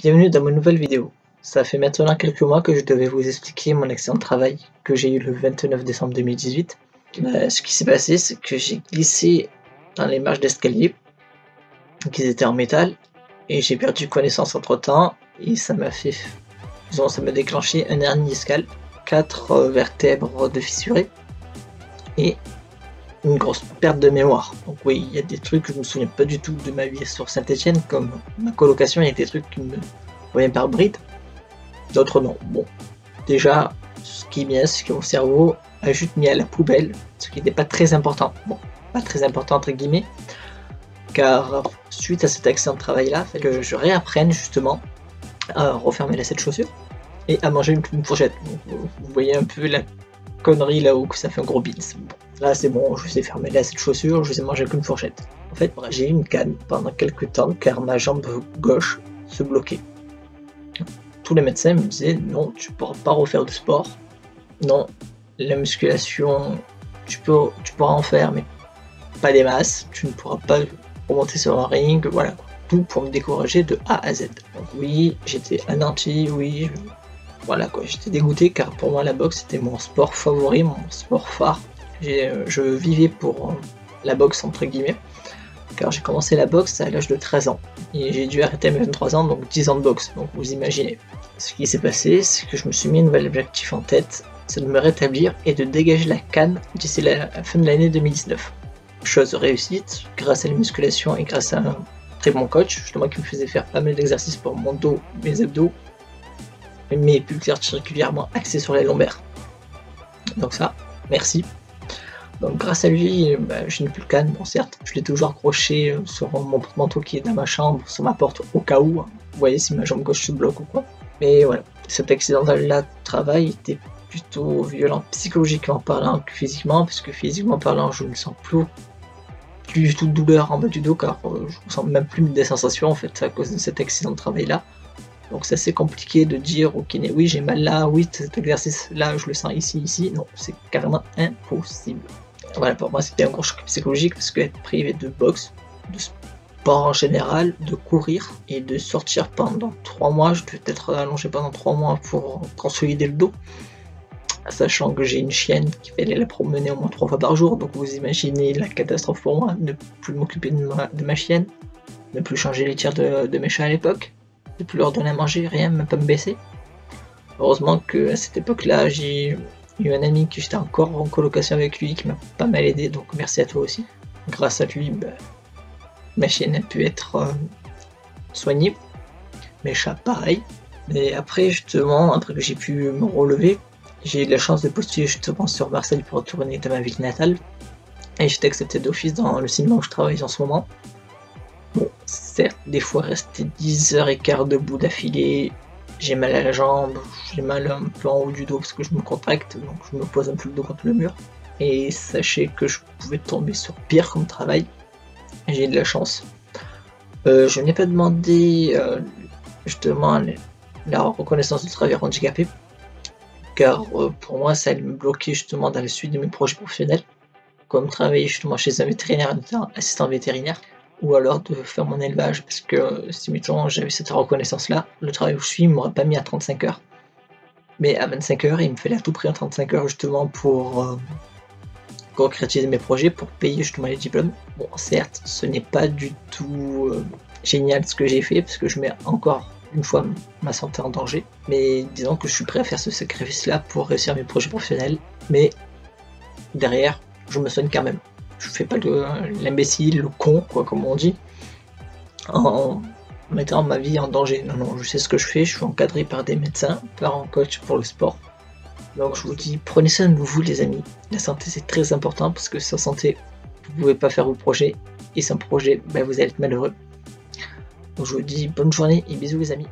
Bienvenue dans ma nouvelle vidéo. Ça fait maintenant quelques mois que je devais vous expliquer mon accident de travail que j'ai eu le 29 décembre 2018. Ce qui s'est passé, c'est que j'ai glissé dans les marches d'escalier qui étaient en métal et j'ai perdu connaissance entre temps et ça m'a déclenché un hernie discale, 4 vertèbres de fissurées et une grosse perte de mémoire. Donc oui, il y a des trucs que je me souviens pas du tout de ma vie sur Saint-Etienne, comme ma colocation, il y a des trucs qui me reviennent par bride, d'autres non. Bon, déjà, ce qui est bien, c'est que mon cerveau a juste mis à la poubelle, ce qui n'était pas très important. Bon, pas très important entre guillemets, car suite à cet accident de travail là, fait que je réapprenne justement à refermer la cette chaussure et à manger une fourchette. Donc, vous voyez un peu la connerie là-haut, que ça fait un gros bins. Bon, là c'est bon, je sais fermer la cette chaussure, je sais manger qu'une fourchette. En fait, j'ai eu une canne pendant quelques temps car ma jambe gauche se bloquait. Tous les médecins me disaient non, tu pourras pas refaire du sport, non, la musculation, tu pourras en faire, mais pas des masses, tu ne pourras pas remonter sur un ring, voilà, tout pour me décourager de A à Z. Donc oui, j'étais anéanti, oui, voilà quoi, j'étais dégoûté car pour moi la boxe c'était mon sport favori, mon sport phare. Je vivais pour la boxe entre guillemets, car j'ai commencé la boxe à l'âge de 13 ans et j'ai dû arrêter à mes 23 ans, donc 10 ans de boxe, donc vous imaginez. Ce qui s'est passé, c'est que je me suis mis un nouvel objectif en tête, c'est de me rétablir et de dégager la canne d'ici la fin de l'année 2019. Chose réussite, grâce à la musculation et grâce à un très bon coach, justement qui me faisait faire pas mal d'exercices pour mon dos, mes abdos, mes pulsions régulièrement axés sur les lombaires. Donc ça, merci. Donc grâce à lui, je n'ai plus le canne, bon certes, je l'ai toujours accroché sur mon porte-manteau qui est dans ma chambre, sur ma porte au cas où, hein. Vous voyez si ma jambe gauche se bloque ou quoi. Mais voilà, cet accident-là de travail était plutôt violent psychologiquement parlant que physiquement, parce que physiquement parlant, je ne sens plus du tout de douleur en bas du dos, car je ne ressens même plus des sensations en fait à cause de cet accident de travail-là. Donc c'est assez compliqué de dire au kiné, oui j'ai mal là, oui cet exercice là je le sens ici, non, c'est carrément impossible. Voilà, pour moi c'était un gros choc psychologique parce que être privé de boxe, de sport en général, de courir et de sortir pendant 3 mois, je devais être allongé pendant 3 mois pour consolider le dos, sachant que j'ai une chienne qui fallait la promener au moins 3 fois par jour, donc vous imaginez la catastrophe pour moi, ne plus m'occuper de ma chienne, ne plus changer les tiers de mes chats à l'époque, ne plus leur donner à manger, rien, même pas me baisser. Heureusement que à cette époque-là, j'ai eu un ami que j'étais encore en colocation avec lui qui m'a pas mal aidé, donc merci à toi aussi. Grâce à lui, ma chienne a pu être soignée, mes chats pareil. Mais après justement, après que j'ai pu me relever, j'ai eu de la chance de postuler justement sur Marseille pour retourner dans ma ville natale. Et j'étais accepté d'office dans le cinéma où je travaille en ce moment. Bon, certes, des fois rester 10h15 debout d'affilée, j'ai mal à la jambe, j'ai mal un peu en haut du dos parce que je me contracte, donc je me pose un peu le dos contre le mur. Et sachez que je pouvais tomber sur pire comme travail, j'ai eu de la chance. Je n'ai pas demandé justement la reconnaissance du travailleur handicapé, car pour moi ça allait me bloquer justement dans la suite de mes projets professionnels, comme travailler justement chez un vétérinaire, assistant vétérinaire, ou alors de faire mon élevage, parce que si mettons j'avais cette reconnaissance là, le travail où je suis il m'aurait pas mis à 35 heures, mais à 25 heures il me fallait à tout prix un 35 heures justement pour concrétiser mes projets, pour payer justement les diplômes. Bon certes ce n'est pas du tout génial ce que j'ai fait, parce que je mets encore une fois ma santé en danger, mais disons que je suis prêt à faire ce sacrifice là pour réussir mes projets professionnels, mais derrière je me soigne quand même. Je fais pas l'imbécile, le con, quoi, comme on dit, en mettant ma vie en danger. Non, non, je sais ce que je fais, je suis encadré par des médecins, par un coach pour le sport. Donc je vous dis, prenez soin de vous les amis. La santé c'est très important parce que sans santé, vous pouvez pas faire vos projets. Et sans projet, vous allez être malheureux. Donc je vous dis bonne journée et bisous les amis.